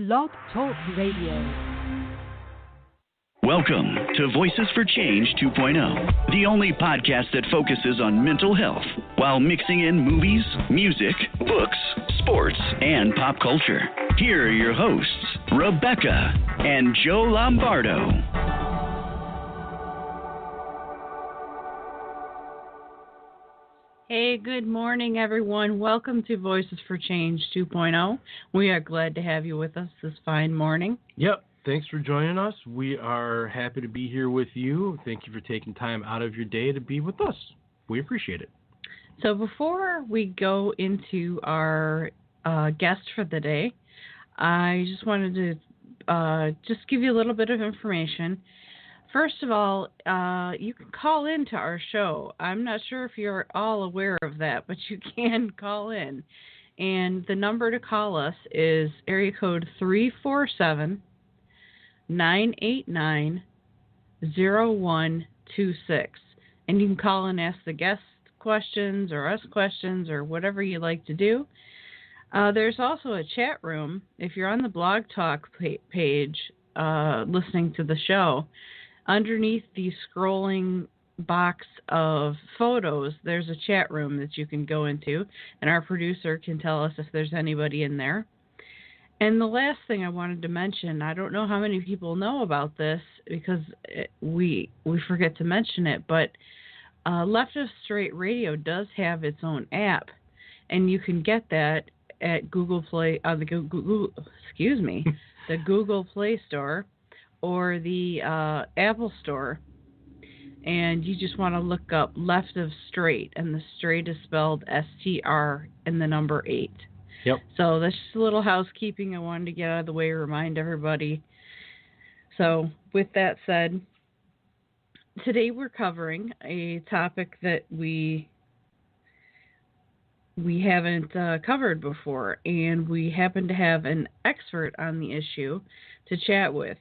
Blog Talk Radio. Welcome to Voices for Change 2.0, the only podcast that focuses on mental health while mixing in movies, music, books, sports, and pop culture. Here are your hosts, Rebecca and Joe Lombardo. Hey, good morning, everyone. Welcome to Voices for Change 2.0. We are glad to have you with us this fine morning. Yep. Thanks for joining us. We are happy to be here with you. Thank you for taking time out of your day to be with us. We appreciate it. So before we go into our guest for the day, I just wanted to just give you a little bit of information. First of all, you can call into our show. I'm not sure if you're all aware of that, but you can call in. And the number to call us is area code 347-989-0126. And you can call and ask the guest questions or us questions or whatever you like to do. There's also a chat room. If you're on the Blog Talk page listening to the show, underneath the scrolling box of photos, there's a chat room that you can go into, and our producer can tell us if there's anybody in there. And the last thing I wanted to mention, I don't know how many people know about this because we forget to mention it, but Left of Straight Radio does have its own app, and you can get that at Google Play, the Google Play Store or the Apple Store, and you just want to look up Left of Straight, and the straight is spelled STR and the number 8. Yep. So that's just a little housekeeping I wanted to get out of the way, remind everybody. So with that said, today we're covering a topic that we haven't covered before, and we happen to have an expert on the issue to chat with.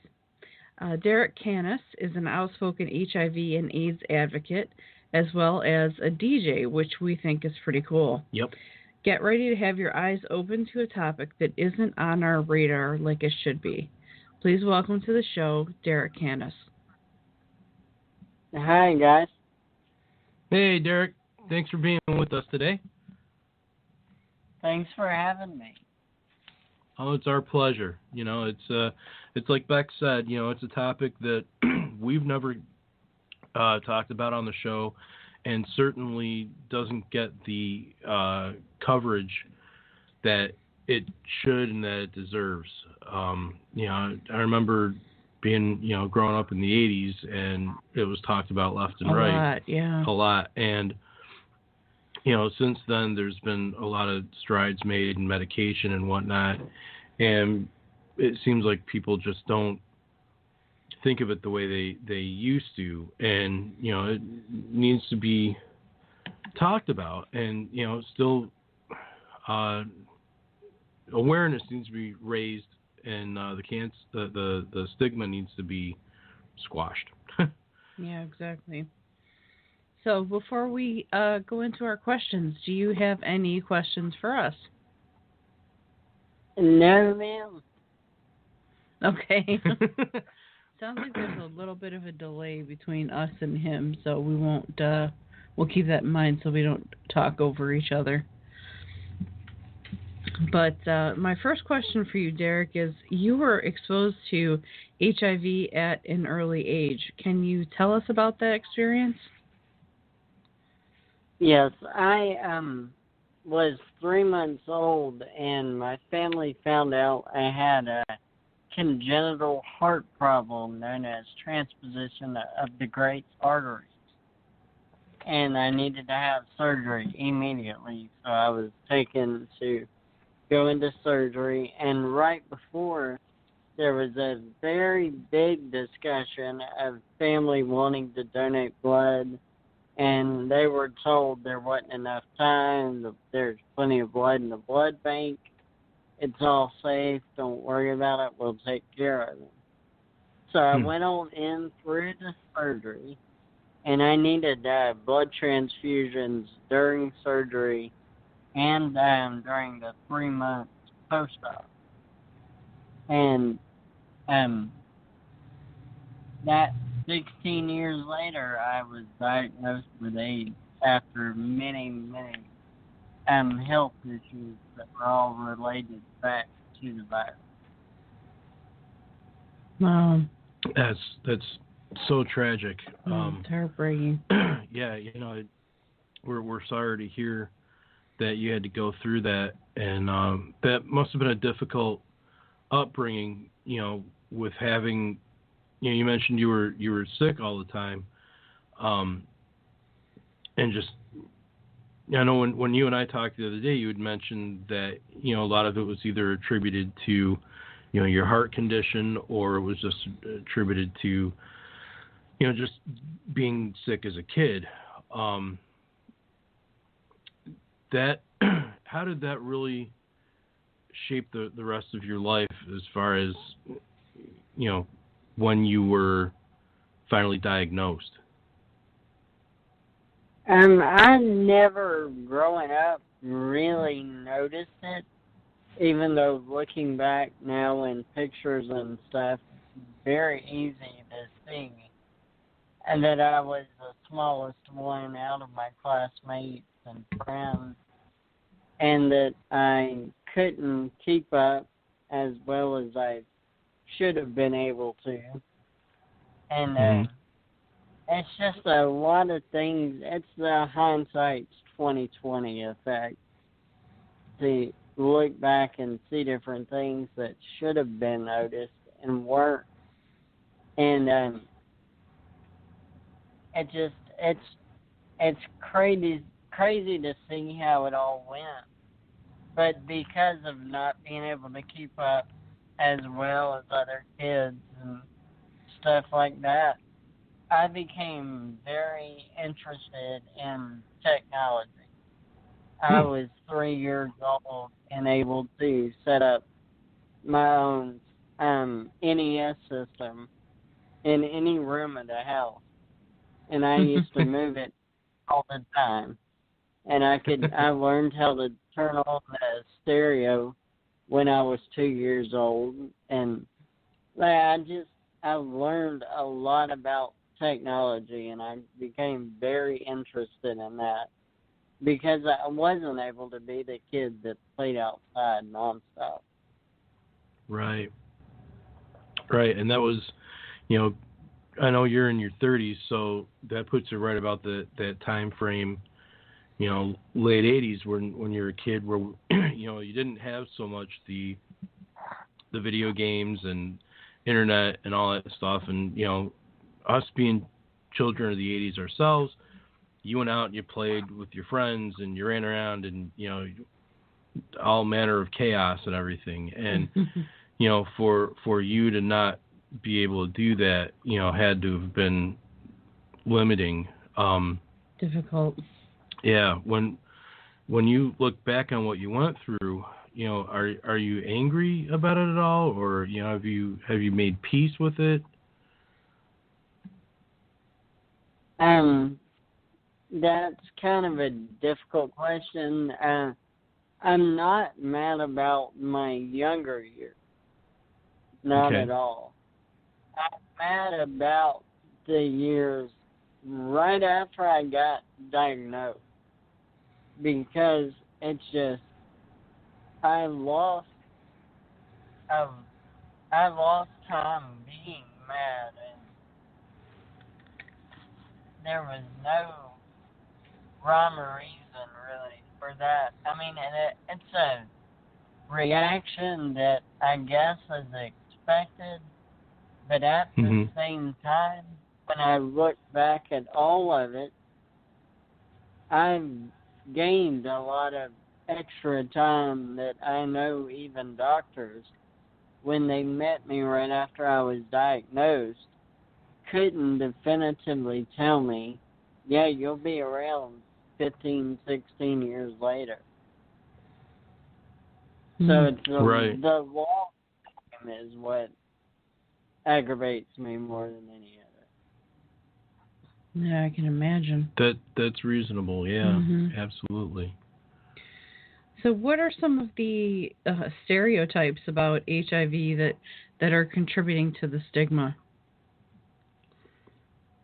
Derek Canas is an outspoken HIV and AIDS advocate, as well as a DJ, which we think is pretty cool. Yep. Get ready to have your eyes open to a topic that isn't on our radar like it should be. Please welcome to the show, Derek Canas. Hi, guys. Hey, Derek. Thanks for being with us today. Thanks for having me. Oh, it's our pleasure. You know, it's like Beck said, you know, it's a topic that we've never talked about on the show, and certainly doesn't get the coverage that it should and that it deserves. You know, I remember being, you know, growing up in the 80s, and it was talked about left and right. A lot. And, you know, since then, there's been a lot of strides made in medication and whatnot, and it seems like people just don't think of it the way they used to, and, you know, it needs to be talked about, and, you know, still awareness needs to be raised, and the stigma needs to be squashed. Yeah, exactly. So before we go into our questions, do you have any questions for us? No, ma'am. Okay. Sounds like there's a little bit of a delay between us and him, so we won't. We'll keep that in mind so we don't talk over each other. But my first question for you, Derek, is you were exposed to HIV at an early age. Can you tell us about that experience? Yes, I was 3 months old, and my family found out I had a congenital heart problem known as transposition of the great arteries, and I needed to have surgery immediately. So I was taken to go into surgery, and right before, there was a very big discussion of family wanting to donate blood, and they were told there wasn't enough time, there's plenty of blood in the blood bank, it's all safe, don't worry about it, we'll take care of it. So I went on in through the surgery, and I needed blood transfusions during surgery and during the 3 months post-op. And that 16 years later, I was diagnosed with AIDS after many, many health issues that were all related back to the virus. Wow. That's so tragic. It's heartbreaking. Yeah, we're sorry to hear that you had to go through that, and that must have been a difficult upbringing. With having, you mentioned you were sick all the time, and just. I know when you and I talked the other day, you had mentioned that a lot of it was either attributed to your heart condition, or it was just attributed to just being sick as a kid. That how did that really shape the rest of your life as far as when you were finally diagnosed? I never, growing up, really noticed it, even though looking back now in pictures and stuff, it's very easy to see. And that I was the smallest one out of my classmates and friends, and that I couldn't keep up as well as I should have been able to. And it's just a lot of things. It's the hindsight's 20/20 effect. To look back and see different things that should have been noticed and weren't. And it's crazy to see how it all went. But because of not being able to keep up as well as other kids and stuff like that, I became very interested in technology. I was 3 years old and able to set up my own NES system in any room of the house. And I used to move it all the time. And I learned how to turn on the stereo when I was 2 years old. And I learned a lot about technology, and I became very interested in that because I wasn't able to be the kid that played outside nonstop. Right. And that was, I know you're in your 30s, so that puts you right about that time frame, late 80s when you're a kid, where you didn't have so much the video games and internet and all that stuff, and us being children of the 80s ourselves, you went out and you played with your friends and you ran around and all manner of chaos and everything, and for you to not be able to do that had to have been limiting. Difficult. Yeah, when you look back on what you went through, are you angry about it at all, or have you made peace with it? That's kind of a difficult question. I'm not mad about my younger years. Not at all. I'm mad about the years right after I got diagnosed, because it's just I lost time being mad, and there was no rhyme or reason really for that. I mean, and it's a reaction that I guess is expected, but at the same time, when I look back at all of it, I've gained a lot of extra time that I know even doctors, when they met me right after I was diagnosed, couldn't definitively tell me, yeah, you'll be around 15, 16 years later. So it's the long time is what aggravates me more than any other. Yeah, I can imagine. That's reasonable. Yeah, absolutely. So, what are some of the stereotypes about HIV that are contributing to the stigma?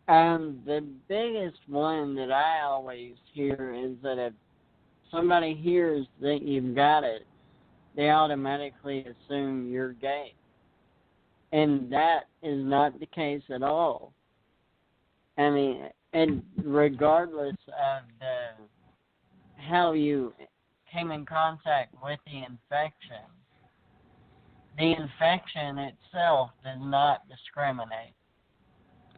The biggest one that I always hear is that if somebody hears that you've got it, they automatically assume you're gay. And that is not the case at all. I mean, and regardless of how you came in contact with the infection itself does not discriminate.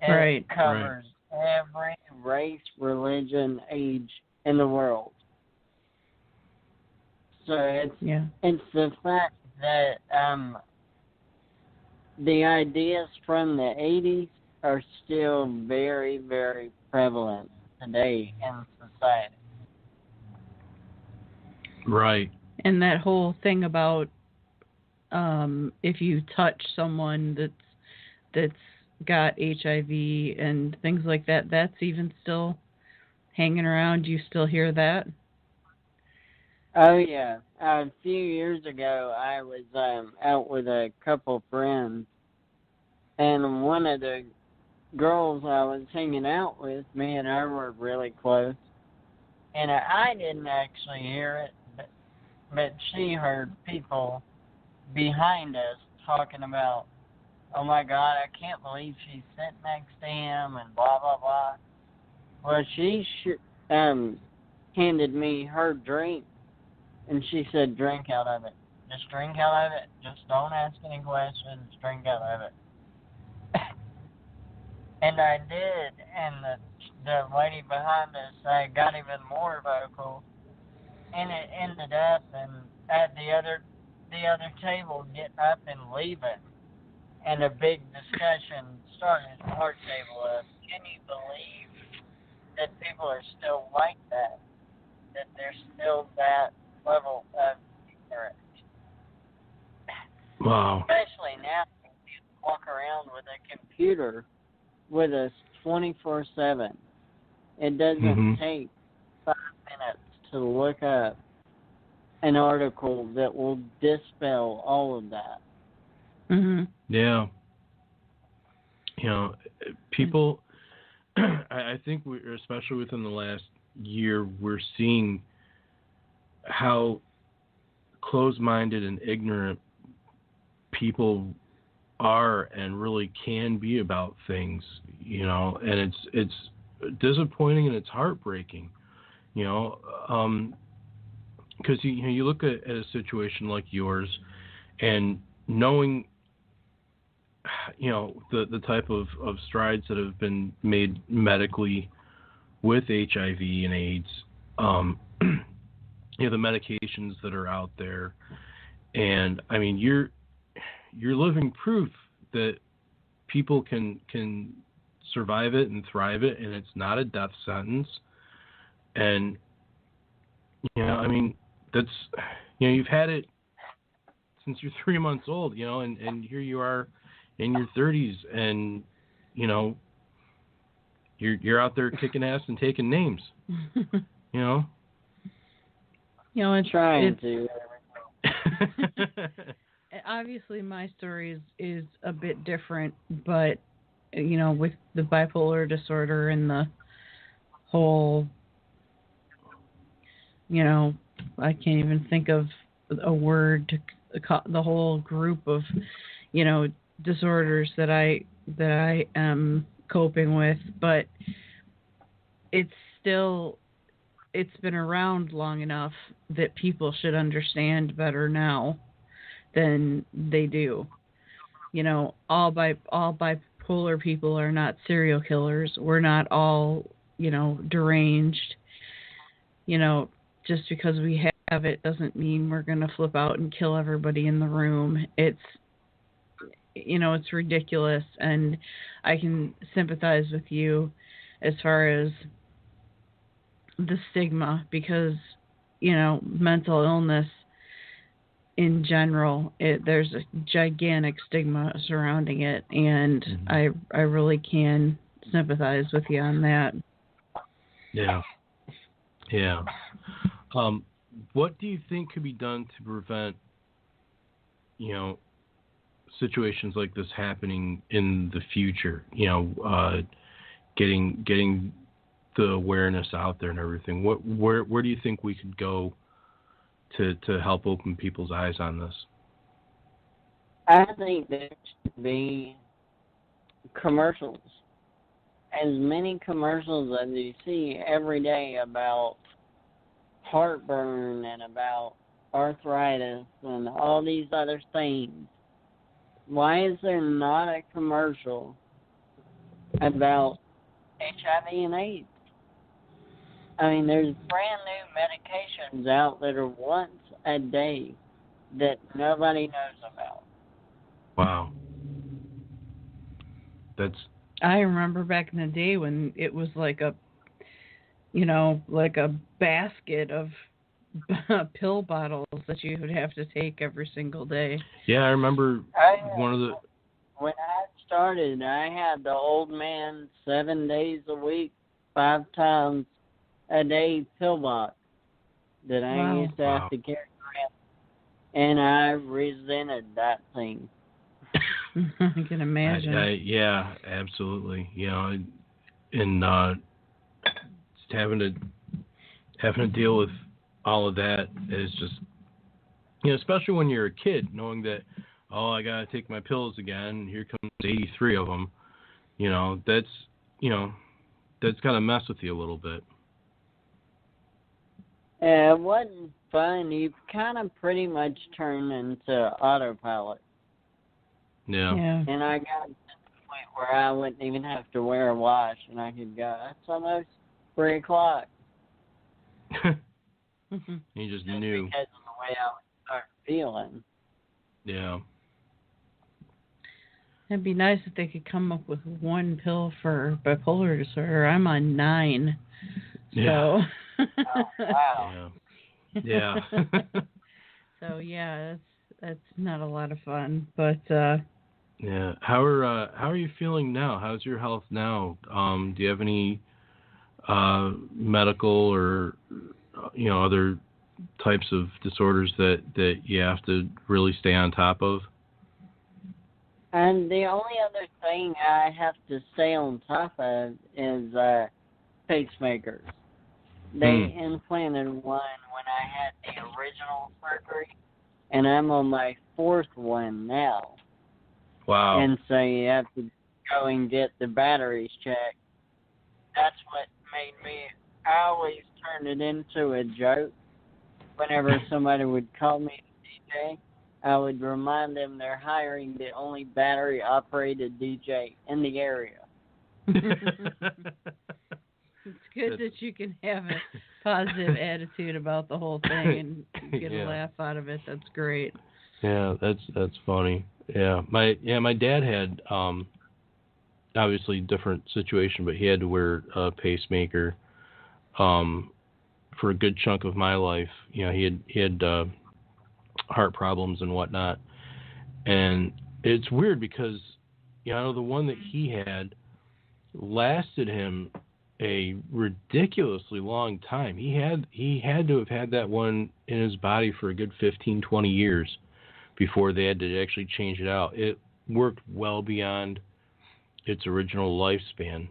Right. It covers every race, religion, age in the world. So it's the fact that the ideas from the 80s are still very, very prevalent today in society. Right. And that whole thing about if you touch someone that's got HIV and things like that, that's even still hanging around. You still hear that? Oh, yeah. A few years ago, I was out with a couple friends, and one of the girls I was hanging out with, me and her were really close, and I didn't actually hear it, but she heard people behind us talking about, oh my God, I can't believe she's sitting next to him, and blah, blah, blah. Well, she handed me her drink, and she said, drink out of it. Just drink out of it. Just don't ask any questions. Drink out of it. And I did, and the lady behind us got even more vocal, and it ended up at the other table getting up and leaving, and a big discussion started at our table of, can you believe that people are still like that there's still that level of ignorance? Wow. Especially now, you walk around with a computer with us 24/7. It doesn't take 5 minutes to look up an article that will dispel all of that. Yeah. You know, people, I think especially within the last year, we're seeing how closed-minded and ignorant people are and really can be about things, you know, and it's disappointing and it's heartbreaking, you know, because you look at a situation like yours and knowing, you know, the type of strides that have been made medically with HIV and AIDS, you know, the medications that are out there, and I mean you're living proof that people can survive it and thrive it, and it's not a death sentence. And you know, I mean, that's, you know, you've had it since you're 3 months old, you know, and here you are in your 30s, and you know, you're out there kicking ass and taking names, you know. You know, it's trying to. Obviously, my story is a bit different, but you know, with the bipolar disorder and the whole, you know, I can't even think of a word to call the whole group of, you know, disorders that I am coping with, but it's been around long enough that people should understand better now than they do. You know, all bipolar people are not serial killers. We're not all, you know, deranged. You know, just because we have it doesn't mean we're going to flip out and kill everybody in the room. It's, you know, it's ridiculous, and I can sympathize with you as far as the stigma, because, you know, mental illness in general, there's a gigantic stigma surrounding it, and I really can sympathize with you on that. Yeah. what do you think could be done to prevent, situations like this happening in the future? Getting the awareness out there and everything. Where do you think we could go to help open people's eyes on this? I think there should be commercials. As many commercials as you see every day about heartburn and about arthritis and all these other things. Why is there not a commercial about HIV and AIDS? I mean, there's brand new medications out that are once a day that nobody knows about. Wow. I remember back in the day when it was like a basket of pill bottles that you would have to take every single day. Yeah, I remember one of the... When I started, I had the old man 7 days a week, 5 times a day pill box that I used to have to carry around. And I resented that thing. I can imagine. Yeah, absolutely. And just having to deal with all of that is just, especially when you're a kid, knowing that, I gotta take my pills again. Here comes 83 of them. That's gotta mess with you a little bit. It wasn't fun. You kind of pretty much turned into autopilot. Yeah. And I got to the point where I wouldn't even have to wear a watch, and I could go, it's almost 3 o'clock. You just knew. Because of the way I would start feeling. Yeah. It'd be nice if they could come up with one pill for bipolar disorder. I'm on 9. Yeah. So. Oh, wow. Yeah. So yeah, that's not a lot of fun, but. Yeah. How are you feeling now? How's your health now? Do you have any medical or other types of disorders that you have to really stay on top of? And the only other thing I have to stay on top of is pacemakers. They implanted one when I had the original surgery, and I'm on my 4th one now. Wow. And so you have to go and get the batteries checked. That's what made me, I always turned it into a joke. Whenever somebody would call me DJ, I would remind them they're hiring the only battery-operated DJ in the area. It's good that you can have a positive attitude about the whole thing and get a laugh out of it. That's great. Yeah, that's funny. Yeah, my dad had obviously different situation, but he had to wear a pacemaker for a good chunk of my life. He had heart problems and whatnot, and it's weird because the one that he had lasted him a ridiculously long time. He had to have had that one in his body for a good 15, 20 years before they had to actually change it out. It worked well beyond its original lifespan.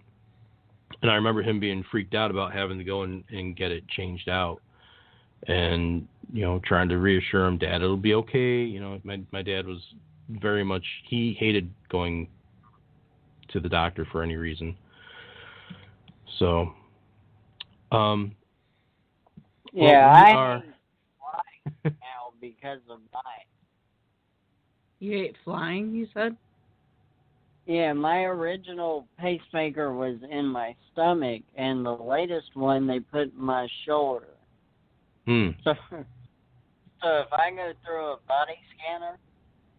And I remember him being freaked out about having to go and get it changed out. And, trying to reassure him, Dad, it'll be okay. My dad was very much, he hated going to the doctor for any reason. So, I hate flying now because of mine. You hate flying, you said? Yeah, my original pacemaker was in my stomach, and the latest one they put in my shoulder. So if I go through a body scanner,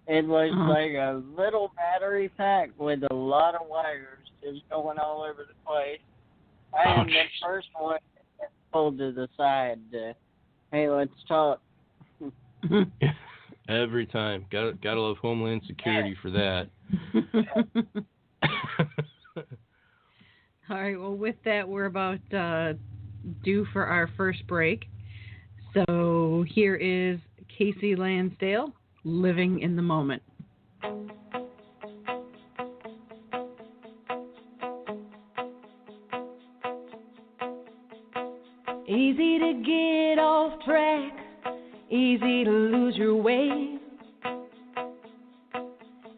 it looks like a little battery pack with a lot of wires just going all over the place. I am the first one pulled to the side to, hey, let's talk. Every time. Gotta love Homeland Security for that. All right, well, with that, we're about due for our first break. So here is Casey Lansdale, Living in the Moment. Easy to get off track, easy to lose your way.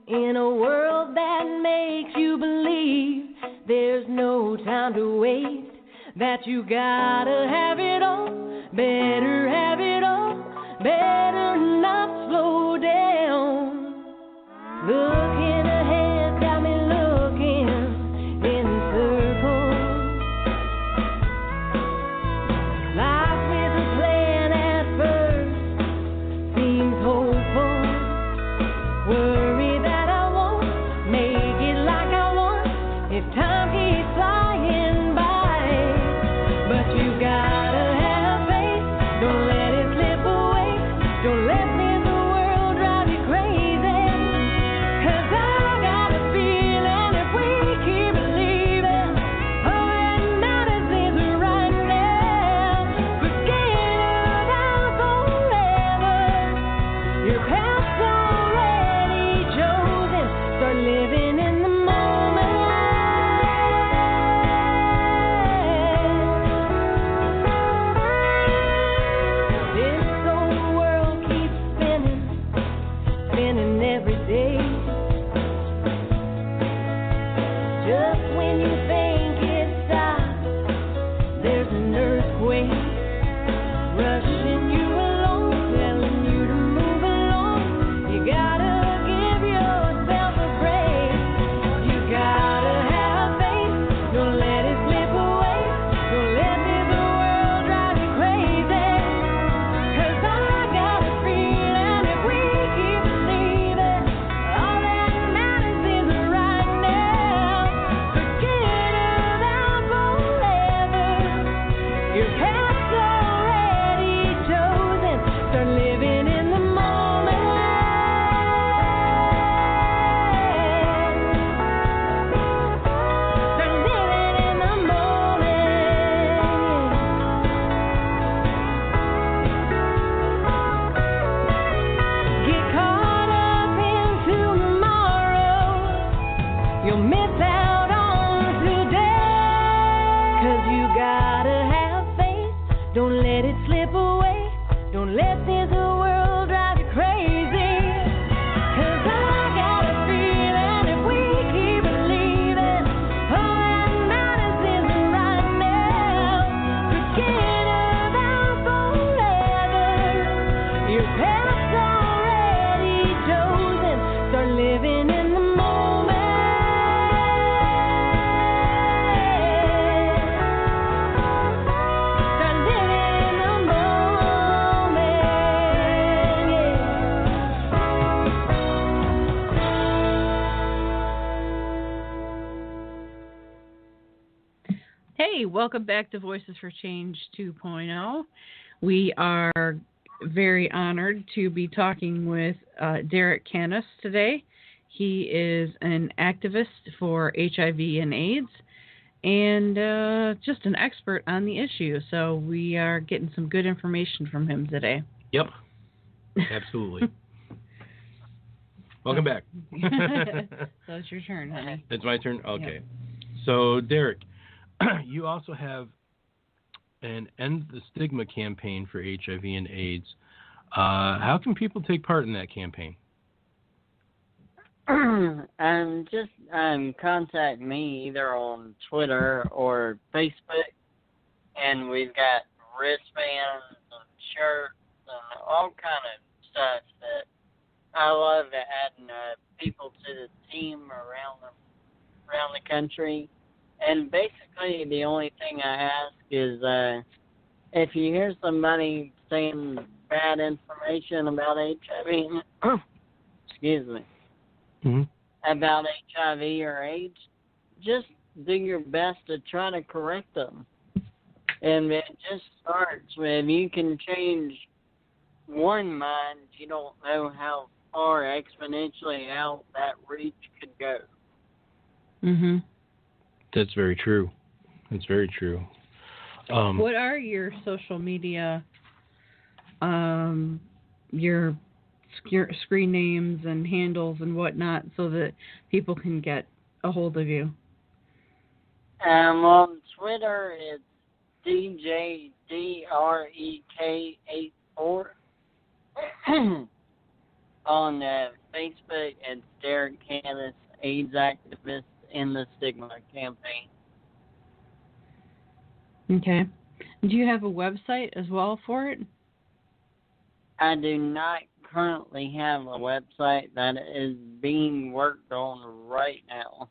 In a world that makes you believe there's no time to waste, that you gotta have it all, better have it all, better not slow down. Looking ahead got me looking in circles. Life with a plan at first seems hopeful. Worry that I won't make it like I want if time keeps flying by. But you gotta have faith, don't let it slip away. Don't let the world drive you crazy. 'Cause I got a feeling if we keep believing, all that matters is right now. Forget about forever. Your path's already chosen. Start living in the moment. This old world keeps spinning, spinning every day. Just when you think it stops, there's an earthquake rushing you along, telling you to move along. You gotta give yourself a break. You gotta have faith, don't let it slip away. Don't let this world drive you crazy. 'Cause I got a feeling if we keep believing, all that matters is right now. Forget about forever. Your path's already chosen. Start living in the moment. Start living in the moment. Get caught up in tomorrow, you'll miss out on today. 'Cause you gotta have faith, don't let it slip away. Don't let this world drive you crazy. 'Cause I got a feeling if we keep believing, all that matters is right now. Forget about forever. Your path's already chosen. Start living in the moment. Start living in the moment. Hey, welcome back to Voices for Change 2.0. We are very honored to be talking with Derek Canas today. He is an activist for HIV and AIDS and just an expert on the issue. So we are getting some good information from him today. Yep. Absolutely. Welcome back. So it's your turn, honey. It's my turn? Okay. So, Derek, you also have an End the Stigma campaign for HIV and AIDS. How can people take part in that campaign? Just contact me either on Twitter or Facebook, and we've got wristbands and shirts and all kind of stuff that I love adding people to the team around the country. And basically, the only thing I ask is if you hear somebody saying bad information about HIV, excuse me, about HIV or AIDS, just do your best to try to correct them. And it just starts when you can change one mind, you don't know how far exponentially out that reach could go. Mm-hmm. That's very true. That's very true. What are your social media your screen names and handles and whatnot so that people can get a hold of you? On Twitter, it's DJDREK84. On Facebook, it's Derek Canas, AIDS activist in the Stigma campaign. Okay. Do you have a website as well for it? I do not currently have a website. That is being worked on right now.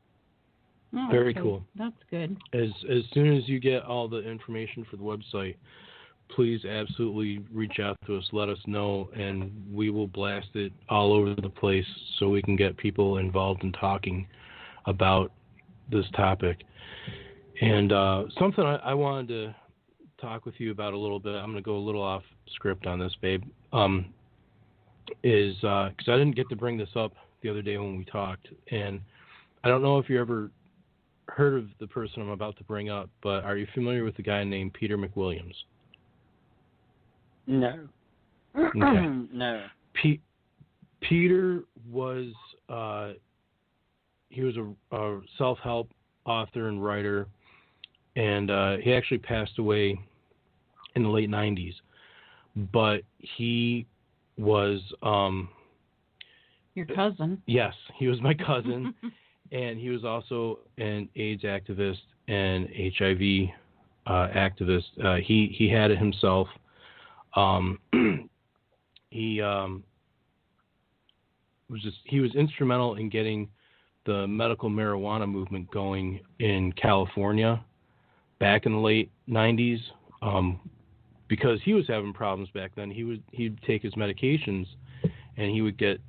Oh, Very okay. cool. That's good. As soon as you get all the information for the website, please absolutely reach out to us, let us know, and we will blast it all over the place so we can get people involved in talking about this topic. And something I wanted to talk with you about a little bit, I'm going to go a little off script on this, babe, is because I didn't get to bring this up the other day when we talked, and I don't know if you ever heard of the person I'm about to bring up, but are you familiar with a guy named Peter McWilliams? No. Okay. No. Peter was he was a self-help author and writer, and he actually passed away in the late 90s. But he was your cousin. Yes, he was my cousin, and he was also an AIDS activist and HIV activist. He had it himself. He was instrumental in getting the medical marijuana movement going in California back in the late 90s. Because he was having problems back then, he'd take his medications and he would get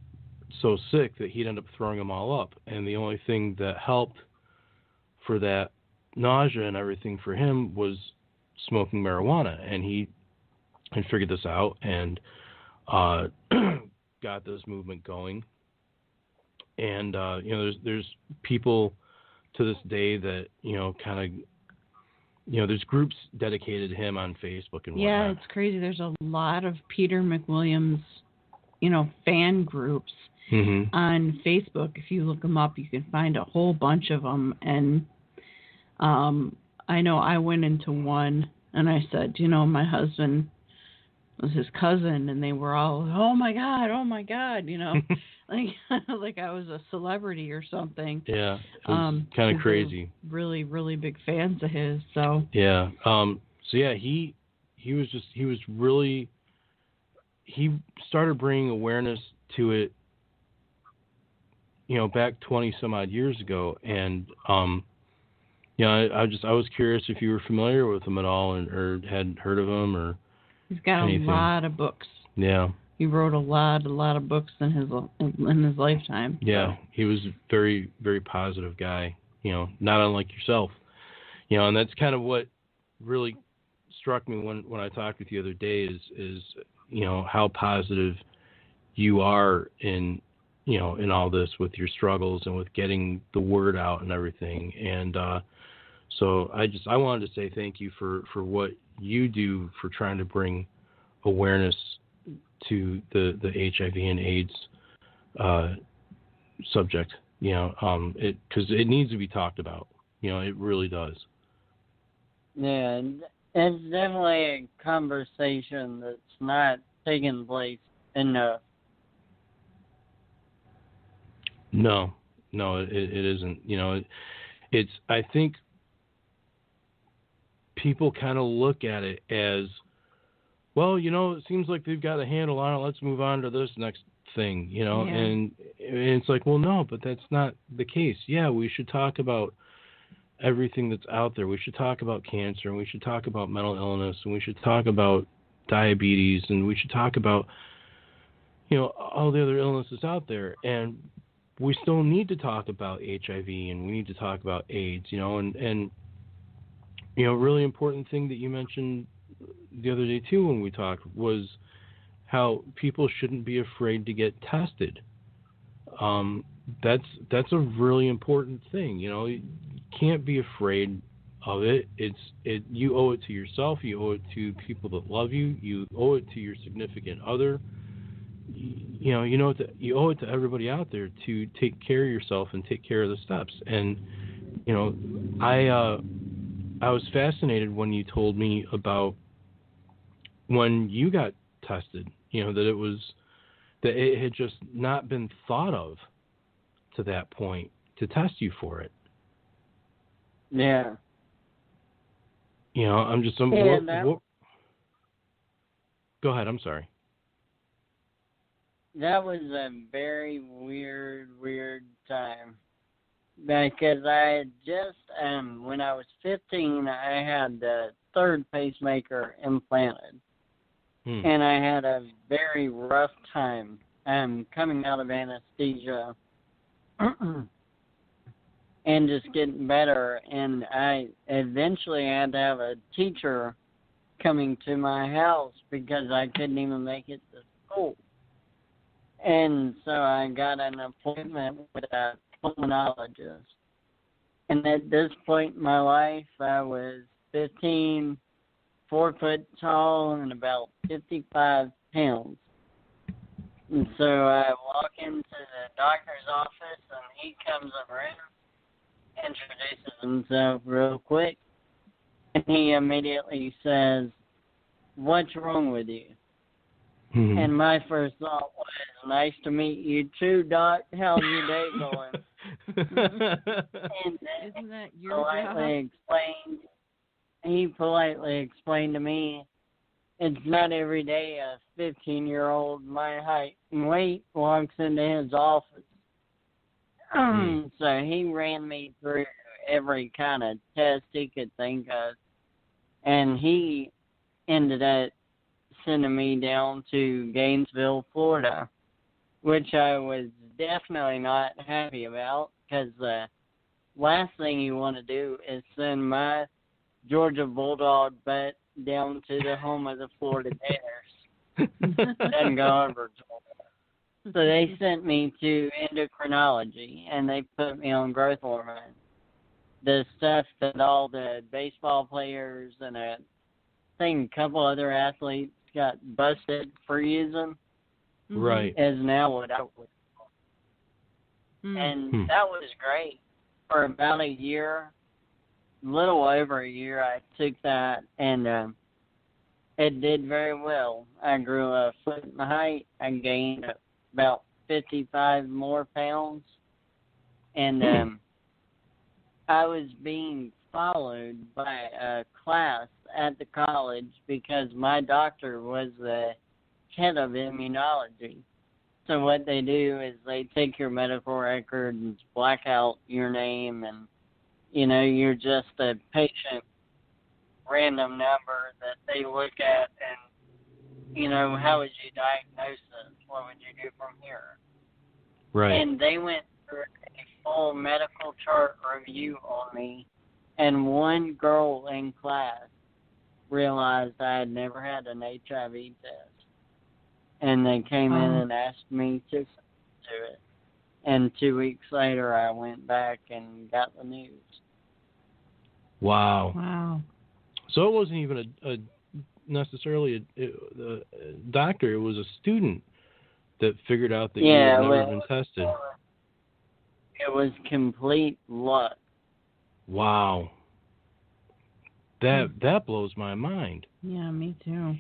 so sick that he'd end up throwing them all up. And the only thing that helped for that nausea and everything for him was smoking marijuana. And he had figured this out and got this movement going. And there's people to this day that there's groups dedicated to him on Facebook and whatnot. Yeah, it's crazy. There's a lot of Peter McWilliams, fan groups on Facebook. If you look them up, you can find a whole bunch of them. And I know I went into one and I said, my husband was his cousin, and they were all, oh my God, like I was a celebrity or something. Yeah, it was kind of crazy. Really, really big fans of his. So yeah, he started bringing awareness to it, back 20 some odd years ago, and I was curious if you were familiar with him at all, or had heard of him or. He's got anything. A lot of books. Yeah. He wrote a lot of books in his lifetime. Yeah, he was a very, very positive guy. Not unlike yourself. And that's kind of what really struck me when I talked with you the other day is how positive you are in all this with your struggles and with getting the word out and everything. And so I wanted to say thank you for what you do for trying to bring awareness to the HIV and AIDS subject, because it needs to be talked about. It really does. Yeah, it's definitely a conversation that's not taking place enough. No, it isn't. It's I think people kind of look at it as, well, it seems like they've got a handle on it. Let's move on to this next thing, Yeah. And it's like, well, no, but that's not the case. Yeah, we should talk about everything that's out there. We should talk about cancer, and we should talk about mental illness, and we should talk about diabetes, and we should talk about, all the other illnesses out there. And we still need to talk about HIV, and we need to talk about AIDS, and really important thing that you mentioned the other day too when we talked was how people shouldn't be afraid to get tested. That's a really important thing. You can't be afraid of it. You owe it to yourself. You owe it to people that love you. You owe it to your significant other. You owe it to everybody out there to take care of yourself and take care of the steps. And I was fascinated when you told me about when you got tested. That it had just not been thought of to that point to test you for it. Yeah. I'm just some. Go ahead. I'm sorry. That was a very weird time because I had just when I was 15, I had the third pacemaker implanted, and I had a very rough time coming out of anesthesia and just getting better. And I eventually had to have a teacher coming to my house because I couldn't even make it to school. And so I got an appointment with a pulmonologist. And at this point in my life, I was 15, 4 foot tall, and about 55 pounds. And so I walk into the doctor's office, and he comes over and introduces himself real quick. And he immediately says, "What's wrong with you?" Mm-hmm. And my first thought was, "Nice to meet you too, Doc. How's your day going?" And then Isn't that your job? He politely explained to me, it's not every day a 15-year-old my height and weight walks into his office. So he ran me through every kind of test he could think of. And he ended up sending me down to Gainesville, Florida, which I was definitely not happy about because the last thing you want to do is send my Georgia Bulldog butt down to the home of the Florida Gators. Doesn't go over so they sent me to endocrinology, and they put me on growth hormone. The stuff that all the baseball players and I think a couple other athletes got busted for using. Right. Is now what I would. And that was great. For about a year, little over a year, I took that, and it did very well. I grew a foot in height. I gained about 55 more pounds. And I was being followed by a class at the college because my doctor was the head of immunology. So what they do is they take your medical records, black out your name, and, you're just a patient random number that they look at and, how would you diagnose this? What would you do from here? Right. And they went through a full medical chart review on me, and one girl in class realized I had never had an HIV test. And they came in and asked me to do it. And 2 weeks later, I went back and got the news. Wow. So it wasn't even necessarily a doctor. It was a student that figured out that you had never been tested. It was complete luck. Wow. That blows my mind. Yeah, me too.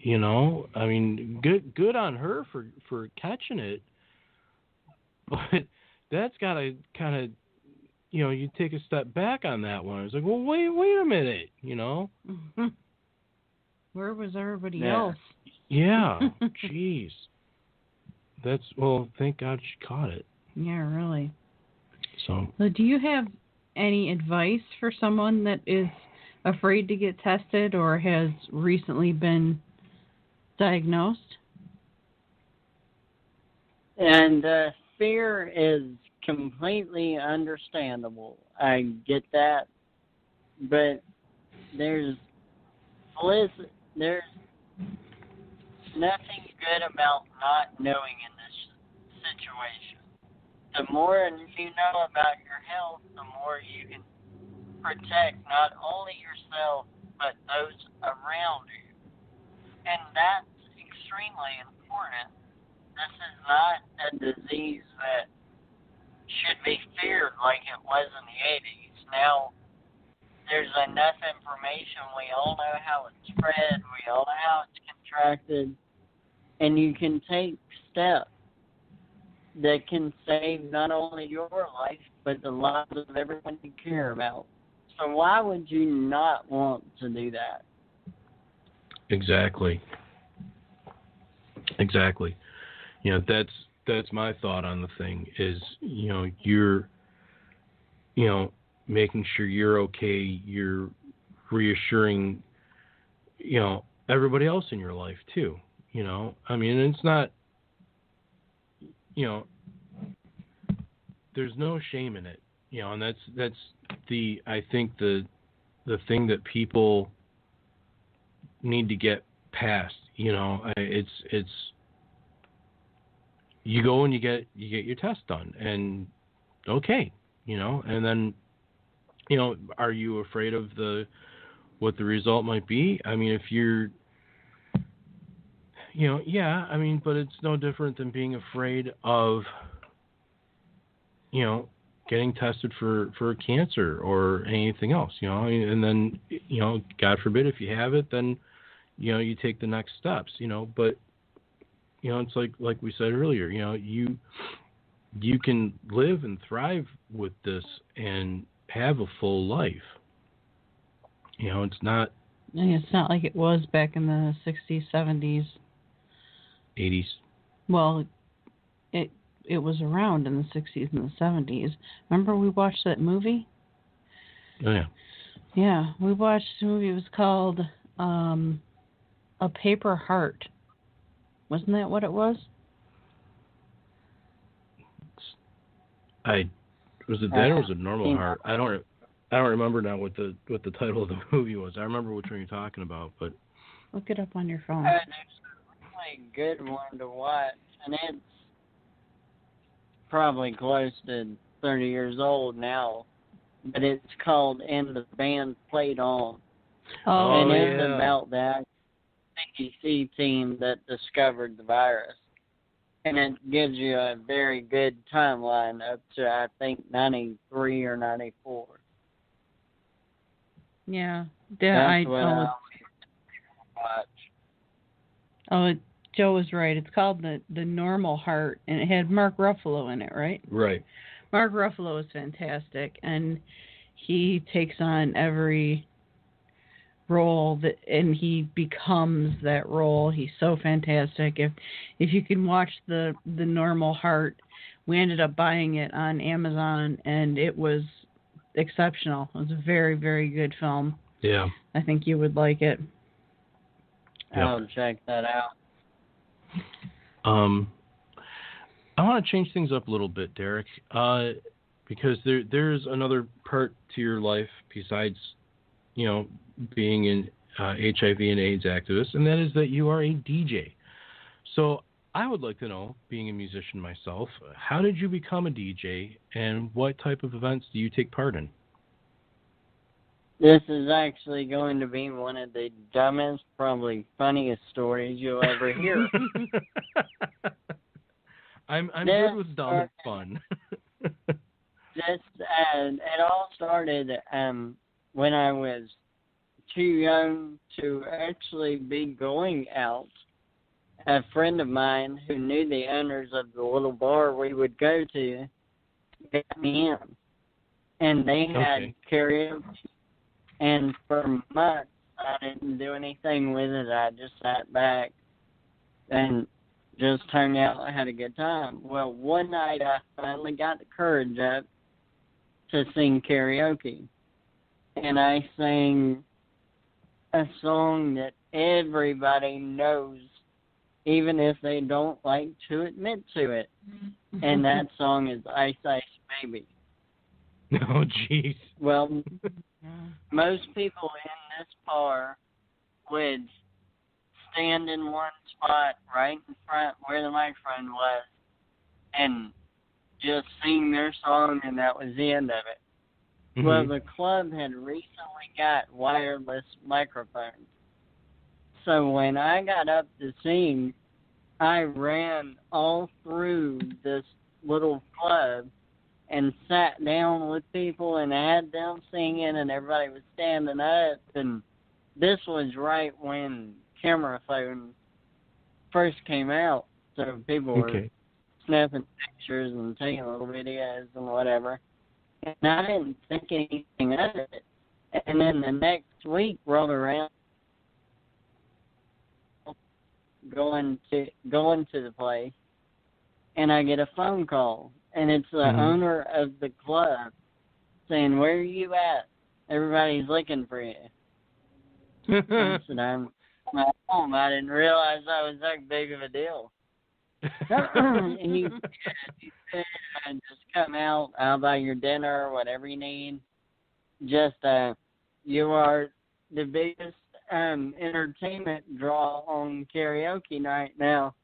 I mean, good on her for catching it, but that's got to kind of, you take a step back on that one. It's like, well, wait a minute, Where was everybody else? Yeah, jeez. Thank God she caught it. Yeah, really. So do you have any advice for someone that is afraid to get tested or has recently been diagnosed? And fear is completely understandable. I get that. But there's nothing good about not knowing in this situation. The more you know about your health, the more you can protect not only yourself, but those around you. And that's extremely important. This is not a disease that should be feared like it was in the 80s. Now, there's enough information. We all know how it's spread. We all know how it's contracted. And you can take steps that can save not only your life, but the lives of everyone you care about. So why would you not want to do that? Exactly. You know, that's my thought on the thing is, you know, you're, you know, making sure you're okay, you're reassuring, you know, everybody else in your life too. You know, I mean, it's not, you know, there's no shame in it, you know, and that's the, I think the thing that people need to get past, you know, it's you go and you get your test done, and okay, you know, and then, you know, are you afraid of what the result might be? I mean, if you're, you know, yeah, I mean, but it's no different than being afraid of, you know, getting tested for cancer or anything else, you know, and then, you know, God forbid if you have it, then, you know, you take the next steps, you know, but, you know, it's like we said earlier, you know, you can live and thrive with this and have a full life. You know, it's not like it was back in the 60s, 70s. 80s. Well, it was around in the 60s and the 70s. Remember we watched that movie? Oh, yeah. Yeah, we watched a movie. It was called A Paper Heart. Wasn't that what it was? Was it that or was it Normal Heart? I don't remember now what the title of the movie was. I remember which one you're talking about, but look it up on your phone. It's a really good one to watch, and it's probably close to 30 years old now, but it's called And the Band Played On. Oh, and yeah. it's about that CDC team that discovered the virus. And it gives you a very good timeline up to, I think, 93 or 94. Yeah. That's what I watch. Oh, Joe was right. It's called the Normal Heart, and it had Mark Ruffalo in it, right? Right. Mark Ruffalo is fantastic, and he takes on every role and he becomes that role. He's so fantastic. If you can watch the Normal Heart, we ended up buying it on Amazon, and it was exceptional. It was a very, very good film. Yeah. I think you would like it. Yep. I'll check that out. I want to change things up a little bit, Derek, because there's another part to your life besides, you know, being an HIV and AIDS activist, and that is that you are a DJ. So I would like to know, being a musician myself, how did you become a DJ, and what type of events do you take part in? This is actually going to be one of the dumbest, probably funniest stories you'll ever hear. I'm good with dumb and fun. It all started when I was too young to actually be going out. A friend of mine who knew the owners of the little bar we would go to got me in. And they had karaoke. And for months, I didn't do anything with it. I just sat back and just hung out and had a good time. Well, one night I finally got the courage up to sing karaoke. And I sang a song that everybody knows, even if they don't like to admit to it. And that song is Ice Ice Baby. Oh, jeez. Well, most people in this bar would stand in one spot right in front where the microphone was and just sing their song, and that was the end of it. Well, the club had recently got wireless microphones. So when I got up to sing, I ran all through this little club and sat down with people and had them singing and everybody was standing up. And this was right when camera phones first came out. So people were snapping pictures and taking little videos and whatever. And I didn't think anything of it. And then the next week rolled around, going to the place, and I get a phone call, and it's the owner of the club saying, "Where are you at? Everybody's looking for you." I said, "I'm at home. I didn't realize I was that big of a deal." And he said, "Just come out. I'll buy your dinner, whatever you need. Just you are the biggest entertainment draw on karaoke night now."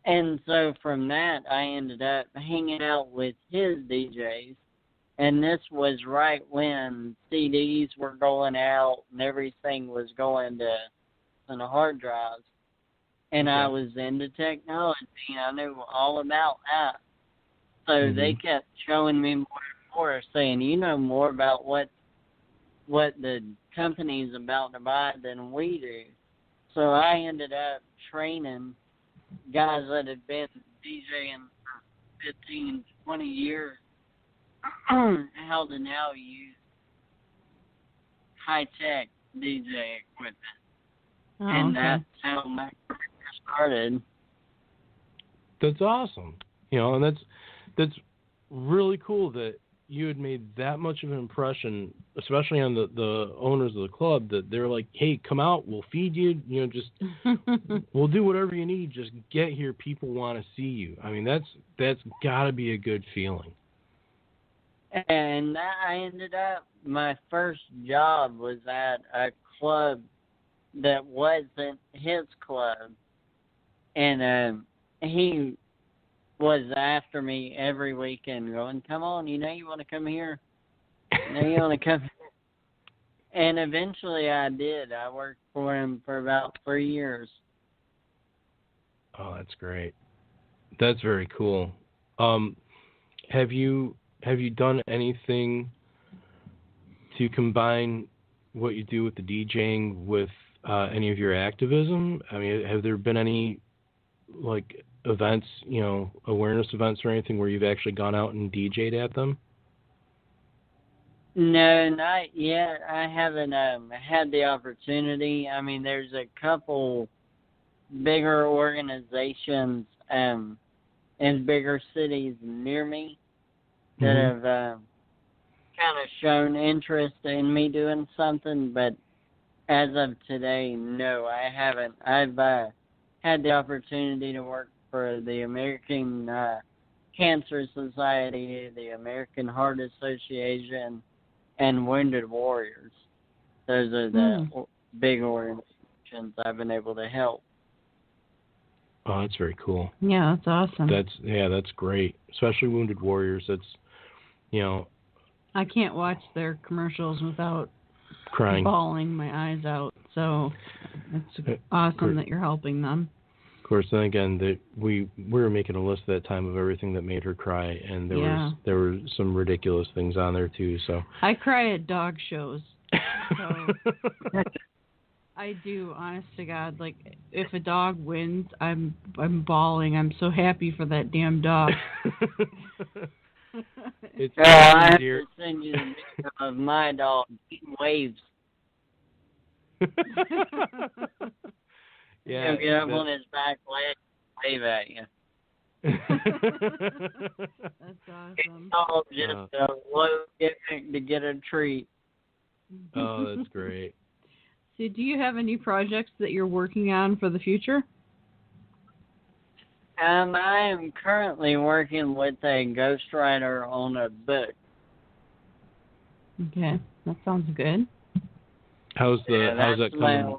And so from that, I ended up hanging out with his DJs. And this was right when CDs were going out and everything was going to on the hard drives. And I was into technology. I knew all about that. So they kept showing me more and more, saying, "You know more about what the company's about to buy than we do." So I ended up training guys that had been DJing for 15, 20 years how to now use high-tech DJ equipment. And that's how my career started. That's awesome. And that's really cool that you had made that much of an impression, especially on the owners of the club, that they're like, "Hey, come out, we'll feed you, just we'll do whatever you need, just get here, people want to see you." I mean, that's got to be a good feeling. And I ended up, my first job was at a club that wasn't his club, and he was after me every weekend going, "Come on, you want to come here? You want to come here?" And eventually I did. I worked for him for about 3 years. Oh, that's great. That's very cool. Have you done anything to combine what you do with the DJing with any of your activism? I mean, have there been any events, awareness events or anything where you've actually gone out and DJ'd at them? No, not yet. I haven't had the opportunity. I mean, there's a couple bigger organizations in bigger cities near me that have kind of shown interest in me doing something, but as of today, no, I haven't. I've had the opportunity to work for the American Cancer Society, the American Heart Association, and Wounded Warriors. Those are the big organizations I've been able to help. Oh, that's very cool. Yeah, that's awesome. That's great. Especially Wounded Warriors. That's, I can't watch their commercials without crying, bawling my eyes out. So it's awesome that you're helping them. Of course, then again, that we were making a list at that time of everything that made her cry, and there were some ridiculous things on there too. So I cry at dog shows. So I do, honest to God. Like, if a dog wins, I'm bawling. I'm so happy for that damn dog. I have to send you the video of my dog eating waves. Yeah, he'll get up on his back leg and wave at you. That's awesome. It's all just a low gimmick to get a treat. Oh, that's great. So, do you have any projects that you're working on for the future? I am currently working with a ghostwriter on a book. Okay, that sounds good. How's that coming?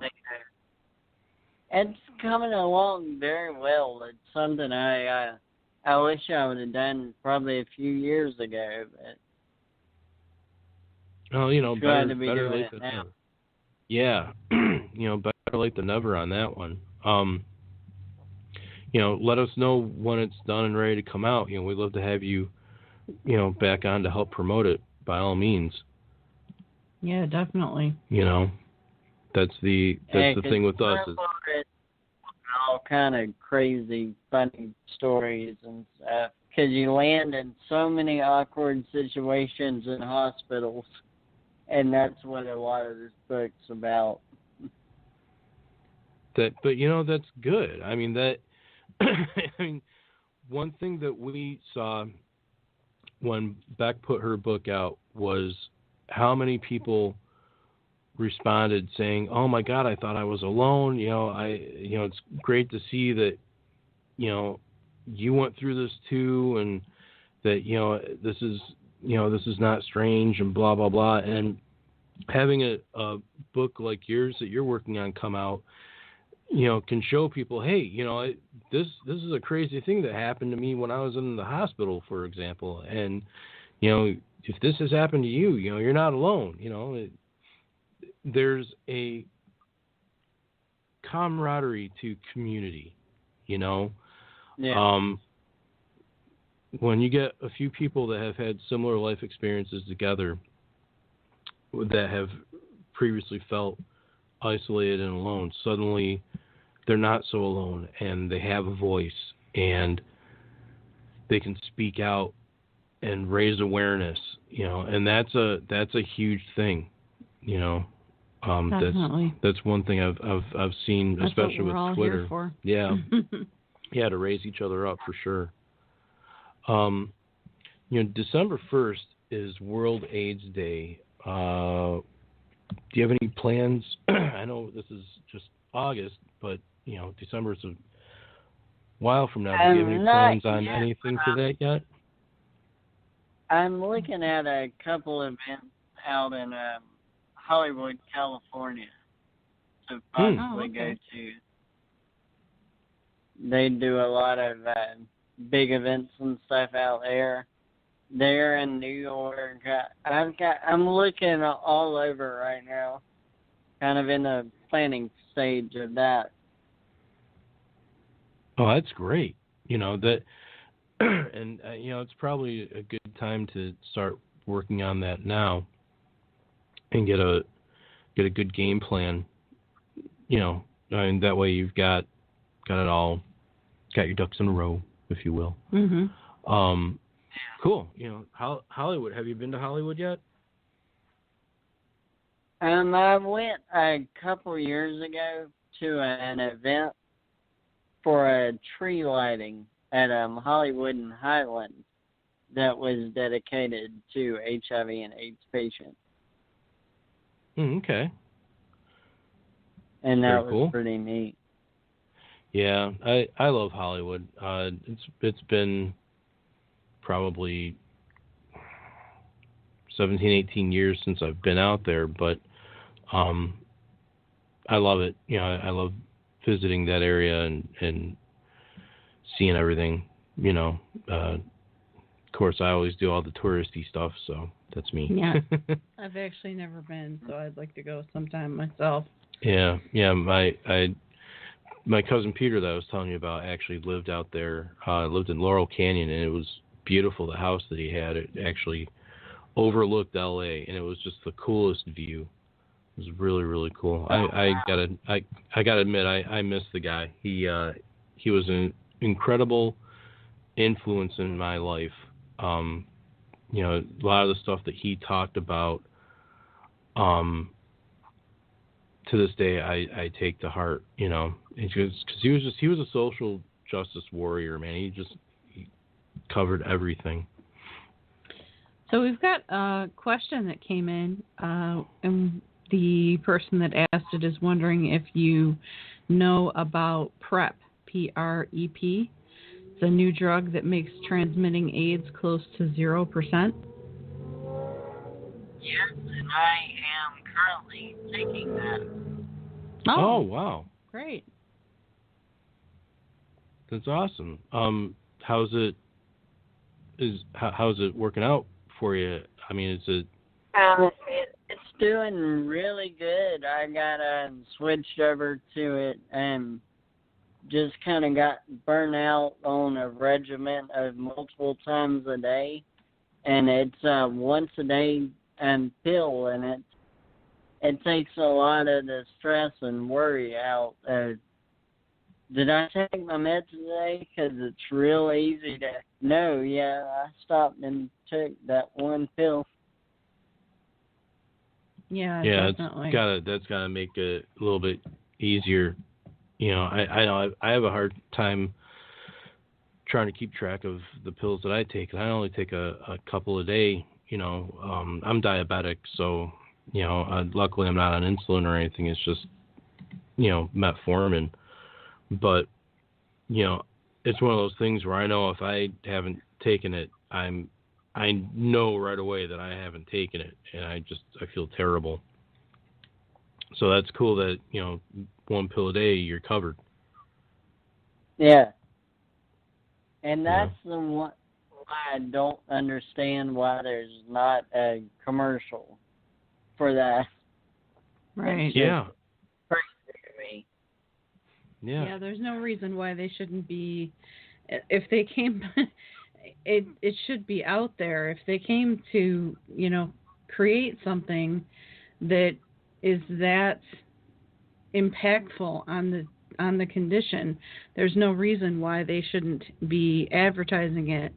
It's coming along very well. It's something I wish I would have done probably a few years ago, but Well, Glad to be better doing late it than now. never. Yeah, better late than never on that one. Let us know when it's done and ready to come out. We'd love to have you, back on to help promote it by all means. Yeah, definitely. That's the thing with us. All kind of crazy, funny stories and stuff. Because you land in so many awkward situations in hospitals, and that's what a lot of this book's about. But that's good. I mean one thing that we saw when Beck put her book out was how many people responded saying, "Oh my God, I thought I was alone." It's great to see that you went through this too, and that this is not strange and blah blah blah. And having a book like yours that you're working on come out, can show people, hey, this is a crazy thing that happened to me when I was in the hospital, for example, and if this has happened to you, you're not alone. There's a camaraderie to community, Yeah. When you get a few people that have had similar life experiences together that have previously felt isolated and alone, suddenly they're not so alone, and they have a voice, and they can speak out and raise awareness, and that's a huge thing, Definitely. That's one thing I've seen, That's especially what we're with all Twitter. Here for. Yeah, yeah, to raise each other up for sure. December 1st is World AIDS Day. Do you have any plans? I know this is just August, but December is a while from now. Do you have any plans on anything for that yet? I'm looking at a couple events out in Hollywood, California to possibly go to. They do a lot of big events and stuff out there. They're in New York. I'm looking all over right now, kind of in the planning stage of that. Oh, that's great. That, and it's probably a good time to start working on that now, and get a good game plan. That way you've got it all, got your ducks in a row, if you will. Mm-hmm. Cool. Hollywood. Have you been to Hollywood yet? I went a couple years ago to an event for a tree lighting at Hollywood and Highland that was dedicated to HIV and AIDS patients. Okay. And that Very was cool. pretty neat. Yeah, I love Hollywood. It's been probably 17, 18 years since I've been out there, but I love it. I love visiting that area and seeing everything. Of course, I always do all the touristy stuff, so that's me. Yeah. I've actually never been, so I'd like to go sometime myself. Yeah. My cousin Peter that I was telling you about actually lived out there, lived in Laurel Canyon, and it was beautiful. The house that he had, it actually overlooked LA, and it was just the coolest view. It was really, really cool. I gotta admit, I miss the guy. He was an incredible influence in my life. A lot of the stuff that he talked about, to this day, I take to heart. Because he was a social justice warrior, man. He covered everything. So we've got a question that came in, and the person that asked it is wondering if you know about PrEP, P-R-E-P. It's a new drug that makes transmitting AIDS close to 0%. Yes, and I am currently taking that. Oh wow. Great. That's awesome. How's it working out for you? I mean, is it? doing really good. I got switched over to it and just kind of got burnt out on a regimen of multiple times a day. And it's once a day pill, and it takes a lot of the stress and worry out. Did I take my meds today? Because it's real easy to know. Yeah, I stopped and took that one pill. Yeah, definitely. That's gotta make it a little bit easier. You know, I know I have a hard time trying to keep track of the pills that I take, and I only take a couple a day. You know, I'm diabetic, so you know, luckily I'm not on insulin or anything. It's just, you know, metformin. But you know, it's one of those things where I know if I haven't taken it, I know right away that I haven't taken it, and I feel terrible. So that's cool that, you know, one pill a day, you're covered. Yeah. And that's the one why I don't understand why there's not a commercial for that. Right. Yeah. Crazy to me. Yeah, there's no reason why they shouldn't be. If they came, it should be out there. If they came to, you know, create something that is that impactful on the condition, there's no reason why they shouldn't be advertising it,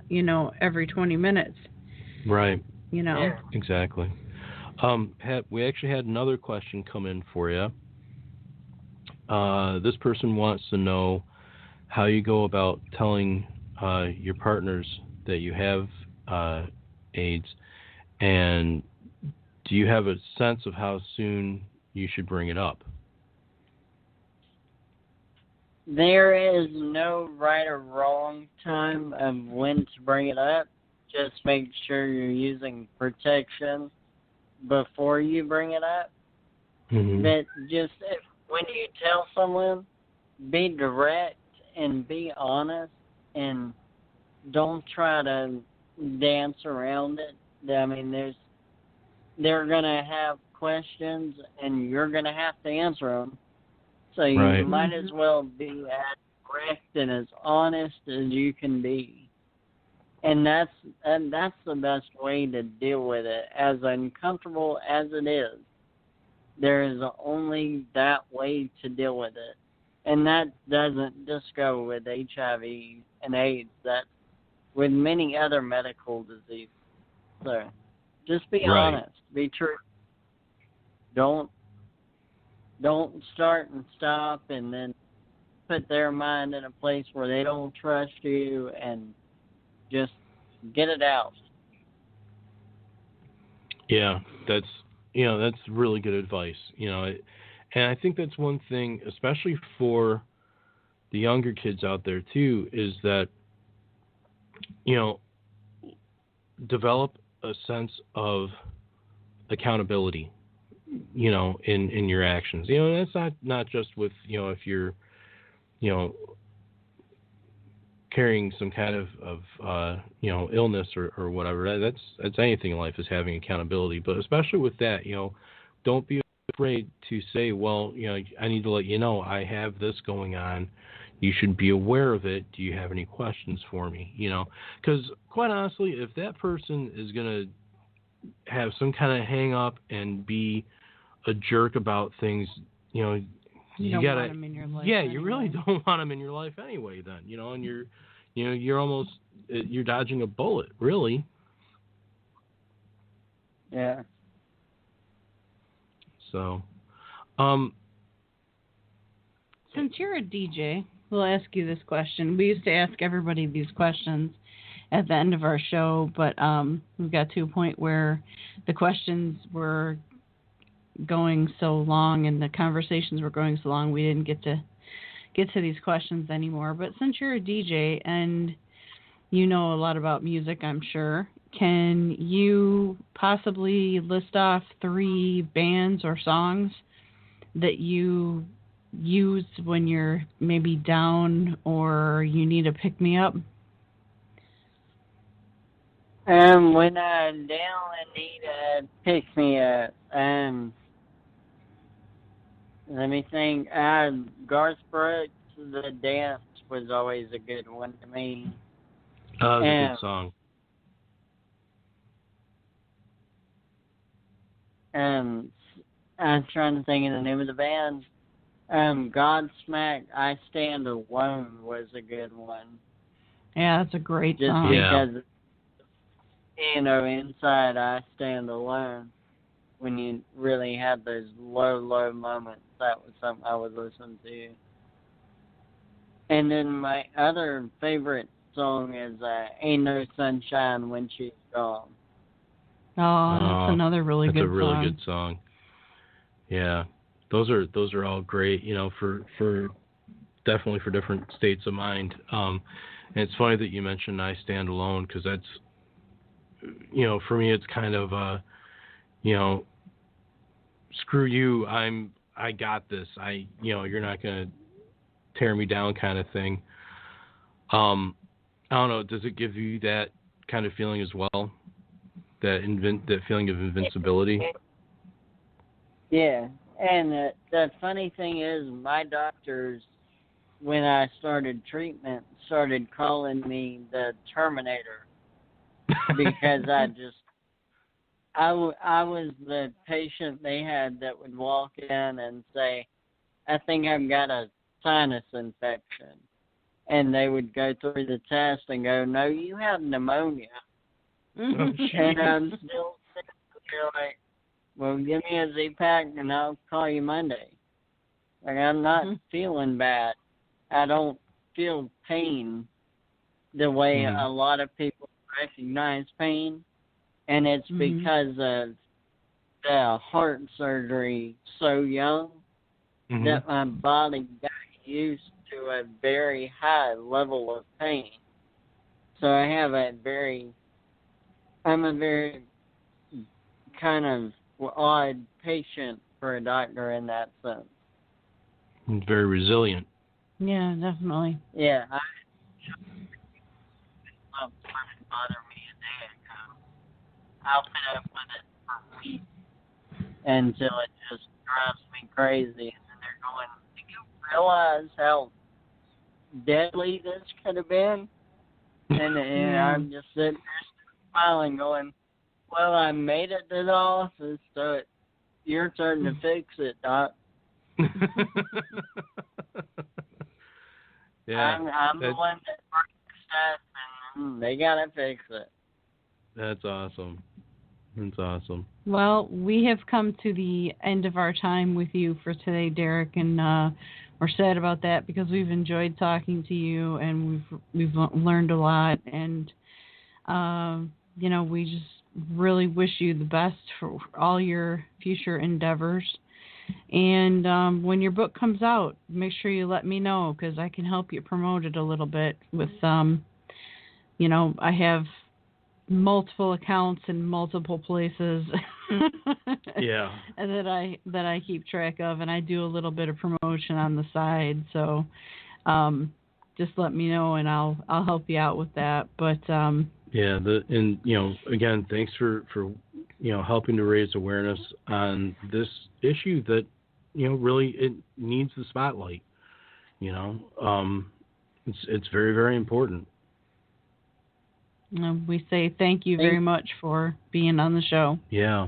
you know, every 20 minutes. Right. You know. Yeah. Exactly. We actually had another question come in for you. This person wants to know how you go about telling your partners that you have AIDS, and do you have a sense of how soon you should bring it up? There is no right or wrong time of when to bring it up. Just make sure you're using protection before you bring it up. Mm-hmm. But just when you tell someone, be direct and be honest, and don't try to dance around it. I mean, they're going to have questions, and you're going to have to answer them. So you might as well be as direct and as honest as you can be. And that's the best way to deal with it. As uncomfortable as it is, there is only that way to deal with it. And that doesn't just go with HIV and AIDS. That's with many other medical diseases. So just be honest. Be true. Don't start and stop and then put their mind in a place where they don't trust you, and just get it out. Yeah, that's really good advice. You know, and I think that's one thing, especially for the younger kids out there too, is that, you know, develop a sense of accountability, you know, in your actions. You know, that's not just with, you know, if you're, you know, carrying some kind of you know, illness or whatever. That's anything in life, is having accountability. But especially with that, you know, don't be afraid to say, well, you know, I need to let you know I have this going on. You should be aware of it. Do you have any questions for me? You know, because quite honestly, if that person is going to have some kind of hang up and be a jerk about things, you know, you gotta, want them in your life. yeah, anyway. you really don't want them in your life anyway. Then, you know, and you're almost, you're dodging a bullet, really. Yeah. So, since you're a DJ, we'll ask you this question. We used to ask everybody these questions at the end of our show, but we've got to a point where the questions were going so long and the conversations were going so long, we didn't get to these questions anymore. But since you're a DJ and you know a lot about music, I'm sure, can you possibly list off 3 bands or songs that you use when you're maybe down or you need a pick-me-up? When I'm down and need a pick me up. Let me think. Garth Brooks, The Dance was always a good one to me. Oh, that was a good song. I'm trying to think of the name of the band. Godsmack, I Stand Alone was a good one. Yeah, that's a great Just song. because, inside I stand alone. When you really had those low moments, that was something I would listen to. And then my other favorite song is Ain't No Sunshine When She's Gone. Oh, that's another really good song. That's a really good song. Yeah. Those are all great, for definitely for different states of mind. And it's funny that you mentioned I Stand Alone, because that's, for me it's kind of screw you, I got this. You're not gonna tear me down kind of thing. I don't know, does it give you that kind of feeling as well? That feeling of invincibility? Yeah. And the funny thing is, my doctors, when I started treatment, started calling me the Terminator because I was the patient they had that would walk in and say, I think I've got a sinus infection. And they would go through the test and go, no, you have pneumonia. And I'm still sitting there like, well, give me a Z-Pack and I'll call you Monday. Like, I'm not feeling bad. I don't feel pain the way a lot of people recognize pain. And it's because of the heart surgery so young that my body got used to a very high level of pain. So I'm a very kind of odd patient for a doctor in that sense. It's very resilient. Yeah, definitely. Yeah, it won't bother me a day ago. I'll put up with it for weeks until it just drives me crazy. And then they're going, do you realize how deadly this could have been? And I'm just sitting there smiling going, well, I made it to the office, so it's your turn to fix it, Doc. Yeah, I'm the one that works stuff, and they gotta fix it. That's awesome. That's awesome. Well, we have come to the end of our time with you for today, Derek, and we're sad about that because we've enjoyed talking to you and we've learned a lot, and we just really wish you the best for all your future endeavors. And when your book comes out, make sure you let me know because I can help you promote it a little bit with, I have multiple accounts in multiple places. Yeah. And that I keep track of, and I do a little bit of promotion on the side. So just let me know and I'll help you out with that. But yeah, again, thanks for helping to raise awareness on this issue that really it needs the spotlight. It's very, very important. We say thank you very much for being on the show. Yeah.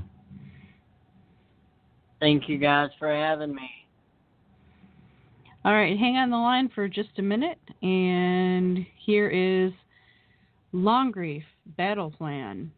Thank you guys for having me. All right, hang on the line for just a minute, and here is Longreef Battle Plan.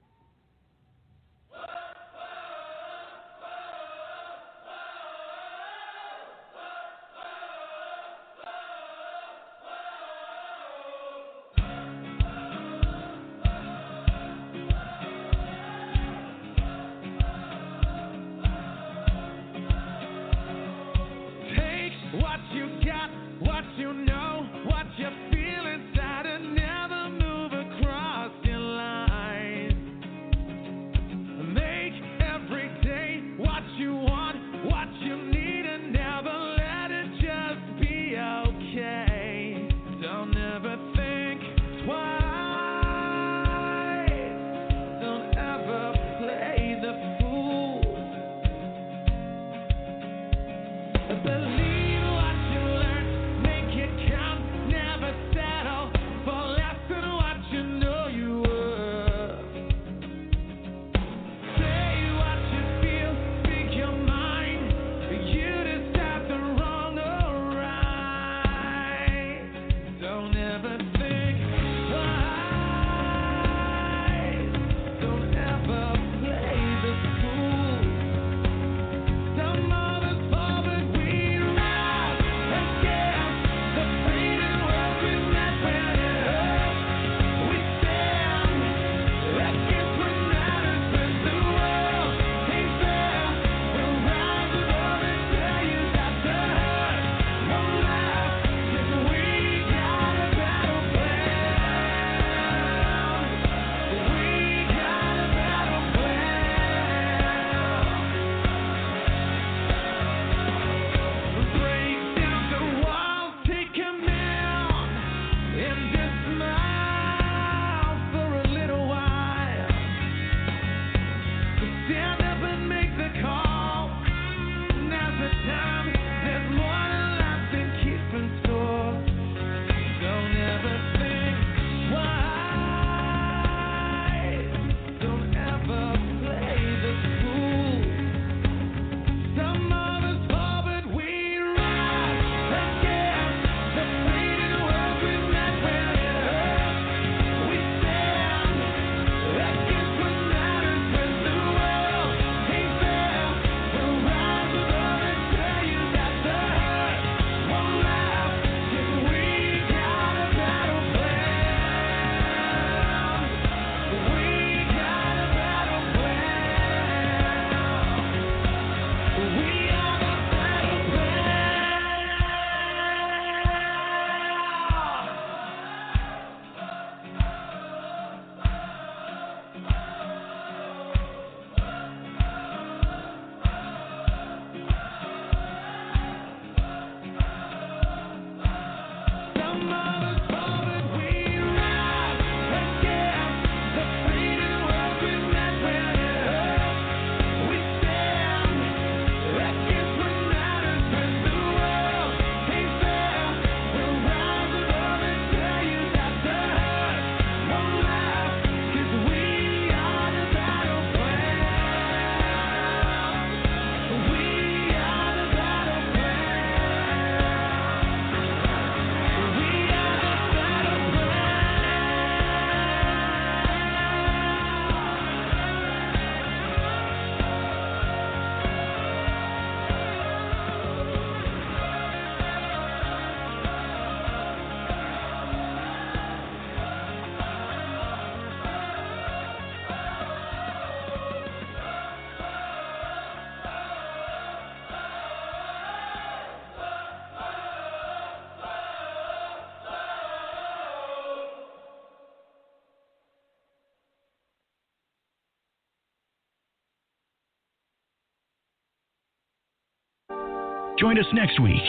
Join us next week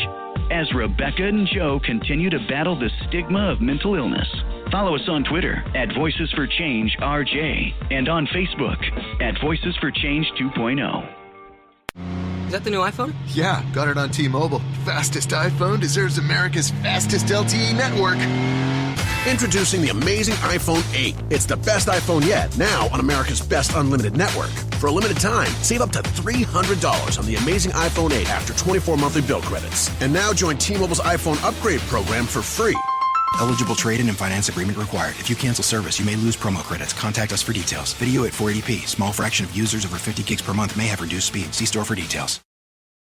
as Rebecca and Joe continue to battle the stigma of mental illness. Follow us on Twitter at Voices for Change RJ and on Facebook at Voices for Change 2.0. Is that the new iPhone? Yeah, got it on T-Mobile. Fastest iPhone deserves America's fastest LTE network. Introducing the amazing iPhone 8. It's the best iPhone yet, now on America's best unlimited network. For a limited time, save up to $300 on the amazing iPhone 8 after 24 monthly bill credits. And now join T-Mobile's iPhone upgrade program for free. Eligible trade-in and finance agreement required. If you cancel service, you may lose promo credits. Contact us for details. Video at 480p. Small fraction of users over 50 gigs per month may have reduced speed. See store for details.